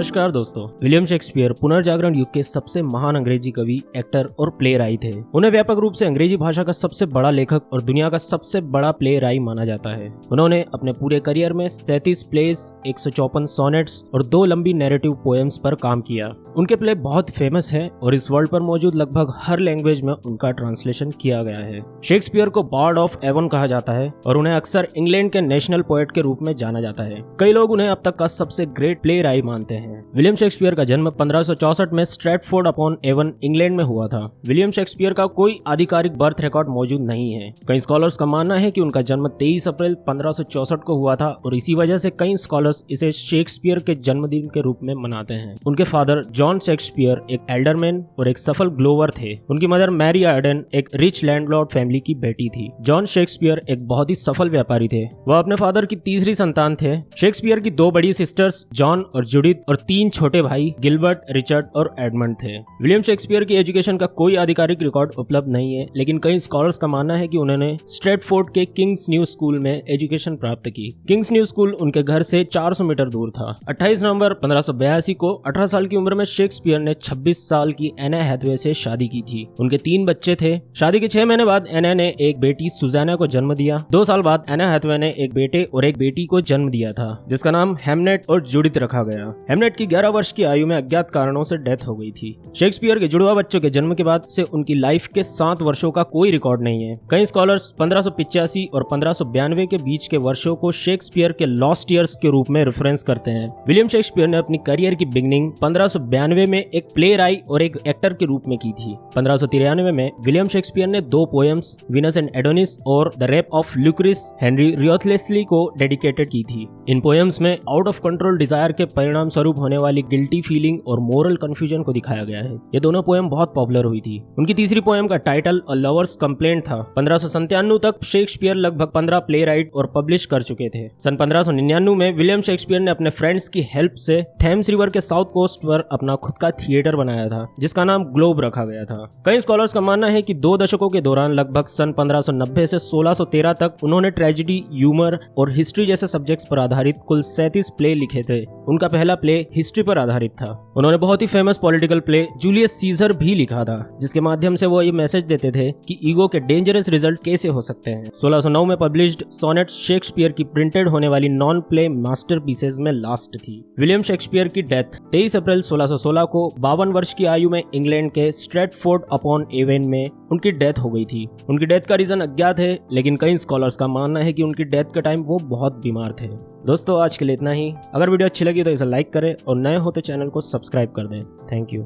नमस्कार दोस्तों। William Shakespeare पुनर्जागरण युग के सबसे महान अंग्रेजी कवि, एक्टर और प्ले राई थे। उन्हें व्यापक रूप से अंग्रेजी भाषा का सबसे बड़ा लेखक और दुनिया का सबसे बड़ा प्ले राई माना जाता है। उन्होंने अपने पूरे करियर में 37 प्लेस, 154 सोनेट्स और 2 लंबी नैरेटिव पोएम्स पर काम किया। उनके प्ले बहुत फेमस हैं और इस वर्ल्ड पर मौजूद लगभग हर लैंग्वेज में उनका ट्रांसलेशन किया गया है। शेक्सपियर को बार्ड ऑफ एवन कहा जाता है और उन्हें अक्सर इंग्लैंड के नेशनल पोएट के रूप में जाना जाता है। कई लोग उन्हें अब तक का सबसे ग्रेट प्ले राई मानते हैं। विलियम शेक्सपियर का जन्म 1564 में स्ट्रैटफोर्ड अपॉन एवन, इंग्लैंड में हुआ था। विलियम शेक्सपियर का कोई आधिकारिक बर्थ रिकॉर्ड मौजूद नहीं है। कई स्कॉलर्स का मानना है कि उनका जन्म 23 अप्रैल 1564 को हुआ था और इसी वजह से कई स्कॉलर्स इसे शेक्सपियर के जन्मदिन के रूप में मनाते हैं। उनके फादर जॉन शेक्सपियर एक एल्डरमैन और एक सफल ग्लोवर थे। उनकी मदर मैरी आर्डन एक रिच लैंडलॉर्ड फैमिली की बेटी थी। जॉन शेक्सपियर एक बहुत ही सफल व्यापारी थे। वह अपने फादर की तीसरी संतान थे। शेक्सपियर की 2 बड़ी सिस्टर्स जॉन और जूडिथ और 3 छोटे भाई गिलबर्ट, रिचर्ड और एडमंड थे। विलियम शेक्सपियर की एजुकेशन का कोई आधिकारिक रिकॉर्ड उपलब्ध नहीं है, लेकिन कई स्कॉलर्स का मानना है कि उन्होंने स्ट्रैटफोर्ड के किंग्स न्यू स्कूल में एजुकेशन प्राप्त की। किंग्स न्यू स्कूल उनके घर से 400 मीटर दूर था। 28 नवंबर 1582 को 18 साल की उम्र में शेक्सपियर ने 26 साल की एना हैथवे से शादी की थी। उनके 3 बच्चे थे। शादी के 6 महीने बाद एना ने एक बेटी सुजाना को जन्म दिया। 2 साल बाद एना हैथवे ने एक बेटे और एक बेटी को जन्म दिया था, जिसका नाम हेमनेट और जूडिथ रखा गया। हेमनेट की 11 वर्ष की आयु में अज्ञात कारणों से डेथ हो गई थी। शेक्सपियर के जुड़वा बच्चों के जन्म के बाद से उनकी लाइफ के 7 वर्षों का कोई रिकॉर्ड नहीं है। कई स्कॉलर्स 1585 और 1592 के बीच के वर्षों को शेक्सपियर के लॉस्ट ईयर्स के रूप में रेफरेंस करते हैं। विलियम शेक्सपियर ने अपनी करियर की बिगिनिंग 1592 में एक प्ले राई और एक एक्टर के रूप में की थी। 1593 में विलियम शेक्सपियर ने 2 पोएम्स विनस एंड एडोनिस और द रेप ऑफ ल्यूक्रिस हेनरी रियोथलेस्ली को डेडिकेटेड की थी। इन पोएम्स में आउट ऑफ कंट्रोल डिजायर के परिणाम स्वरूप होने वाली गिल्टी फीलिंग और मोरल कंफ्यूजन को दिखाया गया है। ये दोनों पोएम बहुत पॉपुलर हुई थी। उनकी तीसरी पोएम का टाइटल अ लवर्स कंप्लेंट था। 1597 तक शेक्सपियर लगभग 15 प्ले राइट और पब्लिश कर चुके थे। सन 1599 में विलियम शेक्सपियर ने अपने फ्रेंड्स की हेल्प से थेम्स रिवर के साउथ कोस्ट पर अपना खुद का थिएटर बनाया था, जिसका नाम ग्लोब रखा गया था। कई स्कॉलर्स का मानना है कि 2 दशकों के दौरान लगभग सन 1590 से 1613 तक उन्होंने ट्रेजेडी, ह्यूमर और हिस्ट्री जैसे सब्जेक्ट्स पर आधारित कुल 37 प्ले लिखे थे। उनका पहला प्ले हिस्ट्री पर आधारित था। उन्होंने बहुत ही famous political play Julius Caesar भी लिखा था, जिसके माध्यम से वो ये मैसेज देते थे कि ईगो के डेंजरस रिजल्ट कैसे हो सकते हैं। 1609 में पब्लिश्ड सोनेट शेक्सपियर की प्रिंटेड होने वाली नॉन प्ले मास्टरपीसेस में लास्ट थी। विलियम शेक्सपियर की डेथ 23 अप्रैल 1616 को 52 वर्ष की आयु में इंग्लैंड के स्ट्रैटफोर्ड अपॉन एवन में उनकी डेथ हो गई थी। उनकी डेथ का रीजन अज्ञात है, लेकिन कई स्कॉलर्स का मानना है कि उनकी डेथ के टाइम वो बहुत बीमार थे। दोस्तों, आज के लिए इतना ही। अगर वीडियो अच्छी लगी तो इसे लाइक करें और नए हो तो चैनल को सब्सक्राइब कर दें। Thank you.